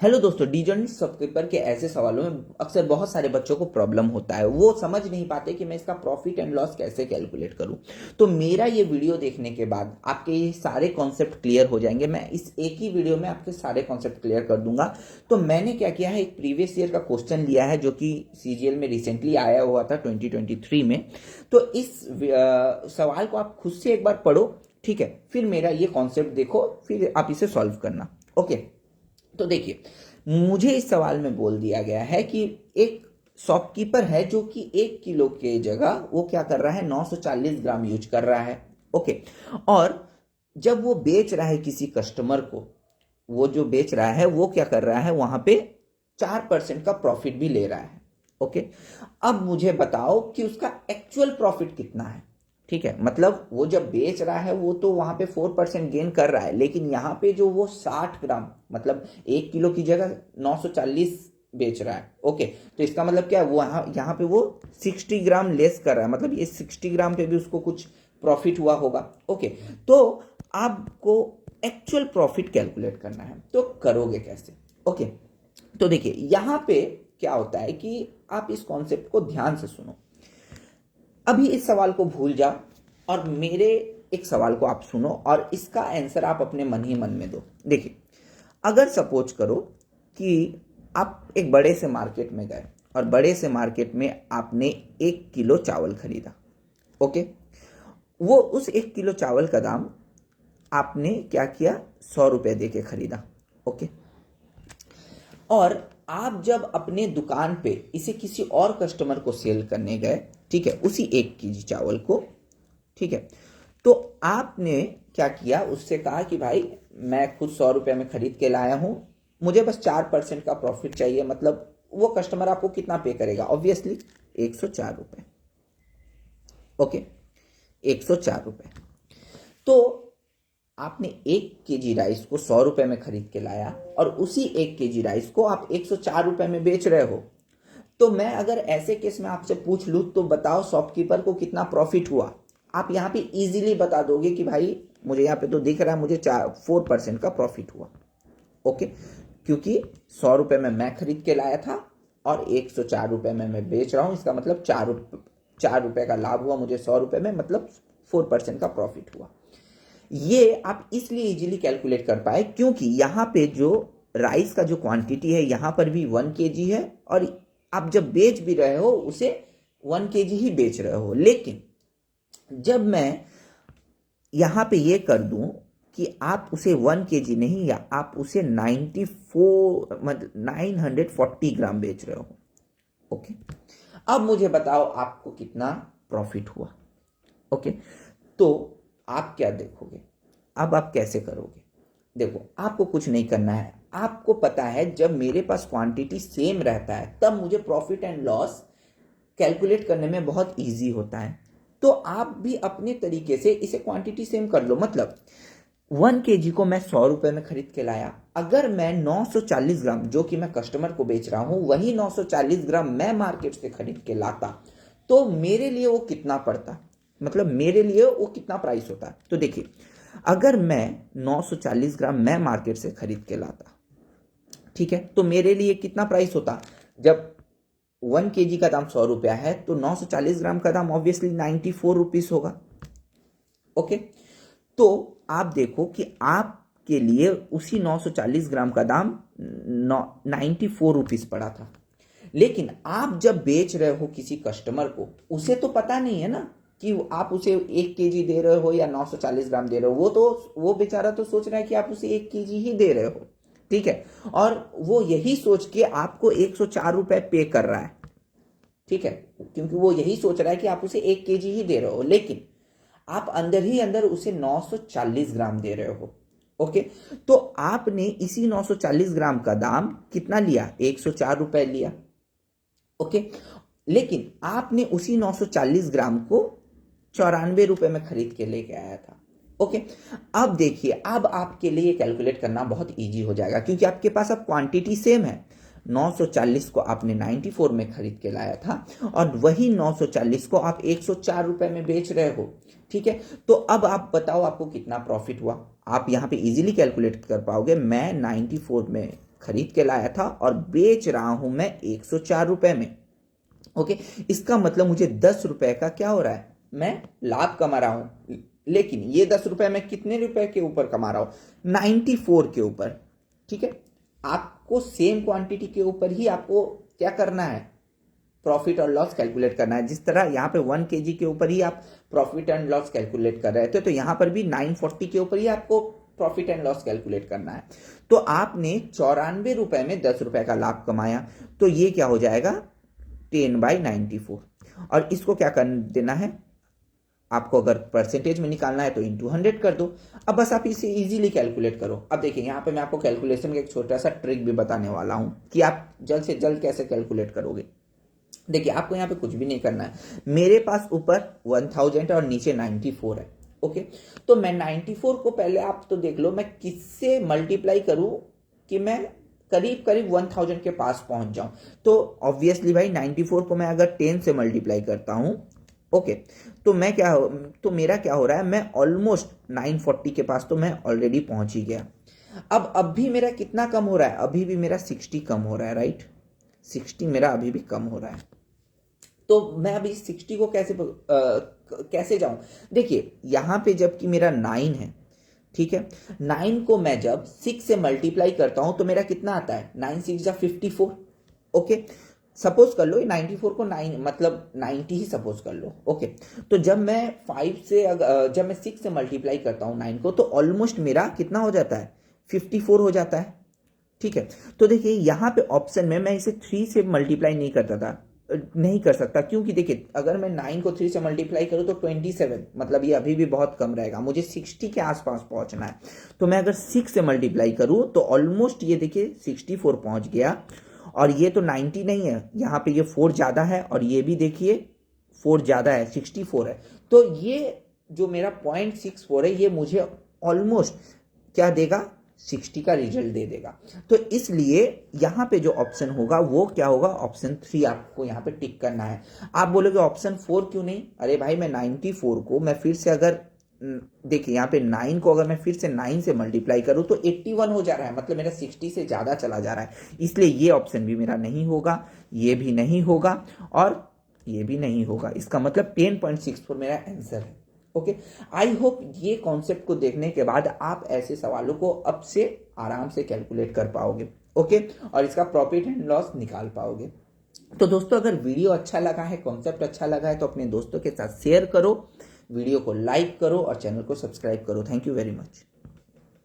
Hello दोस्तों, डीजर्नी shopkeeper के ऐसे सवालों में अक्सर बहुत सारे बच्चों को प्रॉब्लम होता है। वो समझ नहीं पाते कि मैं इसका प्रॉफिट एंड लॉस कैसे कैलकुलेट करूं। तो मेरा ये वीडियो देखने के बाद आपके ये सारे कॉन्सेप्ट क्लियर हो जाएंगे। मैं इस एक ही वीडियो में आपके सारे कॉन्सेप्ट क्लियर कर दूंगा। तो मैंने क्या किया है, एक प्रीवियस ईयर का क्वेश्चन लिया है जो कि सीजीएल में रिसेंटली आया हुआ था 2023 में। तो इस सवाल को आप खुद से एक बार पढ़ो, ठीक है, फिर मेरा ये कॉन्सेप्ट देखो, फिर आप इसे सॉल्व करना। ओके, तो देखिए, मुझे इस सवाल में बोल दिया गया है कि एक शॉपकीपर है जो कि 1 किलो के जगह वो क्या कर रहा है, 940 ग्राम यूज कर रहा है। ओके, और जब वो बेच रहा है किसी कस्टमर को, वो जो बेच रहा है वो क्या कर रहा है, वहां पे 4% का प्रॉफिट भी ले रहा है। ओके, अब मुझे बताओ कि उसका एक्चुअल प्रॉफिट कितना है। ठीक है, मतलब वो जब बेच रहा है वो तो वहां पे 4% गेन कर रहा है, लेकिन यहाँ पे जो वो 60 ग्राम, मतलब 1 किलो की जगह 940 बेच रहा है। ओके, तो इसका मतलब क्या है, वो यहाँ पे वो 60 ग्राम लेस कर रहा है, मतलब ये 60 ग्राम पे भी उसको कुछ प्रॉफिट हुआ होगा। ओके, तो आपको एक्चुअल प्रॉफिट कैलकुलेट करना है, तो करोगे कैसे। ओके, तो देखिए यहां पे क्या होता है कि आप इस कॉन्सेप्ट को ध्यान से सुनो। अभी इस सवाल को भूल जाओ और मेरे एक सवाल को आप सुनो और इसका आंसर आप अपने मन ही मन में दो। देखिए, अगर सपोज करो कि आप एक बड़े से मार्केट में गए और बड़े से मार्केट में आपने 1 किलो चावल खरीदा। ओके, वो उस 1 किलो चावल का दाम आपने क्या किया, 100 रुपये दे के खरीदा। ओके, और आप जब अपने दुकान पे इसे किसी और कस्टमर को सेल करने गए, ठीक है, उसी 1 केजी चावल को, ठीक है, तो आपने क्या किया, उससे कहा कि भाई मैं खुद 100 रुपये में खरीद के लाया हूं, मुझे बस 4% का प्रॉफिट चाहिए। मतलब वो कस्टमर आपको कितना पे करेगा, ऑब्वियसली 104 रुपये। ओके, 104 रुपये। तो आपने 1 केजी राइस को 100 रुपये में खरीद के लाया और उसी 1 केजी राइस को आप 104 रुपये में बेच रहे हो। तो मैं अगर ऐसे केस में आपसे पूछ लूँ तो बताओ शॉपकीपर को कितना प्रॉफिट हुआ। आप यहाँ पे इजीली बता दोगे कि भाई मुझे यहाँ पे तो दिख रहा है मुझे 4% का प्रॉफिट हुआ। ओके, क्योंकि 100 रुपये में मैं खरीद के लाया था और 104 रुपये में मैं बेच रहा हूँ, इसका मतलब 4 रुपये का लाभ हुआ मुझे 100 रुपये में, मतलब 4% का प्रॉफिट हुआ। ये आप इसलिए इजीली कैलकुलेट कर पाए क्योंकि यहाँ पे जो राइस का जो क्वांटिटी है यहाँ पर भी 1 केजी है और आप जब बेच भी रहे हो उसे 1 केजी ही बेच रहे हो। लेकिन जब मैं यहाँ पे ये कर दूं कि आप उसे 1 केजी नहीं, या आप उसे 94 मतलब 940 ग्राम बेच रहे हो। ओके, अब मुझे बताओ आपको कितना प्रॉफिट हुआ। ओके, तो आप क्या देखोगे, अब आप कैसे करोगे। देखो, आपको कुछ नहीं करना है, आपको पता है जब मेरे पास क्वांटिटी सेम रहता है तब मुझे प्रॉफिट एंड लॉस कैलकुलेट करने में बहुत इजी होता है। तो आप भी अपने तरीके से इसे क्वांटिटी सेम कर लो। मतलब 1 केजी को मैं 100 रुपये में खरीद के लाया, अगर मैं 940 ग्राम जो कि मैं कस्टमर को बेच रहा हूं वही 940 ग्राम मैं मार्केट से खरीद के लाता, तो मेरे लिए वो कितना पड़ता, मतलब मेरे लिए वो कितना प्राइस होता। तो देखिए, अगर मैं 940 ग्राम मैं मार्केट से खरीद के लाता, ठीक है, तो मेरे लिए कितना प्राइस होता। जब 1 केजी का दाम 100 रुपया है तो 940 ग्राम का दाम ऑब्वियसली 94 रुपीज होगा। ओके, तो आप देखो कि आपके लिए उसी 940 ग्राम का दाम 94 रुपीज पड़ा था। लेकिन आप जब बेच रहे हो किसी कस्टमर को, उसे तो पता नहीं है ना कि आप उसे 1 केजी दे रहे हो या 940 ग्राम दे रहे हो। वो बेचारा तो सोच रहा है कि आप उसे 1 केजी ही दे रहे हो, ठीक है, और वो यही सोच के आपको 104 रुपये पे कर रहा है, ठीक है, क्योंकि वो यही सोच रहा है कि आप उसे 1 केजी ही दे रहे हो, लेकिन आप अंदर ही अंदर उसे 940 ग्राम दे रहे हो। ओके, तो आपने इसी 940 ग्राम का दाम कितना लिया, 104 रुपये लिया। ओके, लेकिन आपने उसी 940 ग्राम को 94 रुपये में खरीद के लेके आया था। ओके, अब देखिए, अब आपके लिए कैलकुलेट करना बहुत इजी हो जाएगा क्योंकि आपके पास अब क्वांटिटी सेम है। 940 को आपने 94 में खरीद के लाया था और वही 940 को आप 104 रुपए में बेच रहे हो। ठीक है, तो अब आप बताओ आपको कितना प्रॉफिट हुआ। आप यहाँ पे इजीली कैलकुलेट कर पाओगे। मैं 94 में खरीद के लाया था और बेच रहा हूं मैं 104 रुपए में। ओके, इसका मतलब मुझे 10 रुपए का क्या हो रहा है, मैं लाभ कमा रहा हूं। लेकिन ये 10 रुपए मैं कितने रुपए के ऊपर कमा रहा हूं, 94 के ऊपर। ठीक है, आपको सेम क्वांटिटी के ऊपर ही आपको क्या करना है, प्रॉफिट और लॉस कैलकुलेट करना है। जिस तरह यहाँ पे 1 kg के ऊपर ही आप प्रॉफिट एंड लॉस कैलकुलेट कर रहे थे, तो यहाँ पर भी 940 के ऊपर ही आपको प्रॉफिट एंड लॉस कैलकुलेट करना है। तो आपने 94 रुपए में 10 रुपए का लाभ कमाया, तो ये क्या हो जाएगा 10/94। और इसको क्या कर देना है आपको, अगर परसेंटेज में निकालना है तो इंटू 100 कर दो। अब बस आप इसे इजीली कैलकुलेट करो। अब देखिए यहाँ पे मैं आपको कैलकुलेशन का एक छोटा सा ट्रिक भी बताने वाला हूँ कि आप जल्द से जल्द कैसे कैलकुलेट करोगे। देखिए आपको यहाँ पे कुछ भी नहीं करना है। मेरे पास ऊपर 1000 और नीचे 94 है। ओके, तो मैं 94 को पहले आप तो देख लो मैं किससे मल्टीप्लाई करूं कि मैं करीब करीब 1000 के पास पहुंच जाऊं। तो ऑब्वियसली भाई 94 को मैं अगर 10 से मल्टीप्लाई करता हूं, ओके, तो मेरा क्या हो रहा है, मैं ऑलमोस्ट 940 के पास तो मैं ऑलरेडी पहुंच ही गया। अब भी मेरा कितना कम हो रहा है, अभी भी मेरा 60 कम हो रहा है, राइट। 60 मेरा अभी भी कम हो रहा है। तो मैं अभी 60 को कैसे जाऊं। देखिए यहां पे जबकि मेरा 9 है, ठीक है, 9 को मैं जब 6 से मल्टीप्लाई करता हूं तो मेरा कितना आता है, 9 6 जा 54। ओके, सपोज कर लो 94 को 9 मतलब 90 ही सपोज कर लो। ओके, तो जब मैं 6 से मल्टीप्लाई करता हूं 9 को, तो ऑलमोस्ट मेरा कितना हो जाता है, 54 हो जाता है। ठीक है, तो देखिए यहाँ पे ऑप्शन में मैं इसे 3 से मल्टीप्लाई नहीं कर सकता, क्योंकि देखिए अगर मैं 9 को 3 से मल्टीप्लाई करूं तो 27, मतलब ये अभी भी बहुत कम रहेगा, मुझे 60 के आसपास पहुंचना है। तो मैं अगर 6 से मल्टीप्लाई करूं तो ऑलमोस्ट ये देखिए 64 पहुंच गया। और ये तो 90 नहीं है, यहाँ पे ये 4 ज्यादा है और ये भी देखिए 4 ज्यादा है, 64 है। तो ये जो मेरा 0.64 है ये मुझे ऑलमोस्ट क्या देगा, 60 का रिजल्ट दे देगा। तो इसलिए यहाँ पे जो ऑप्शन होगा वो क्या होगा, ऑप्शन 3 आपको यहाँ पे टिक करना है। आप बोलोगे ऑप्शन 4 क्यों नहीं, अरे भाई मैं 94 को मैं फिर से अगर देखिए यहाँ पे 9 को अगर मैं फिर से 9 से मल्टीप्लाई करूँ तो 81 हो जा रहा है, मतलब मेरा 60 से ज़्यादा चला जा रहा है। इसलिए ये ऑप्शन भी मेरा नहीं होगा, ये भी नहीं होगा और ये भी नहीं होगा। इसका मतलब 10.64 मेरा आंसर है। ओके, आई होप ये कॉन्सेप्ट को देखने के बाद आप ऐसे सवालों को अब से आराम से कैलकुलेट कर पाओगे। ओके, और इसका प्रॉफिट एंड लॉस निकाल पाओगे। तो दोस्तों अगर वीडियो अच्छा लगा है, कॉन्सेप्ट अच्छा लगा है, तो अपने दोस्तों के साथ शेयर करो, वीडियो को लाइक करो और चैनल को सब्सक्राइब करो। Thank you very much.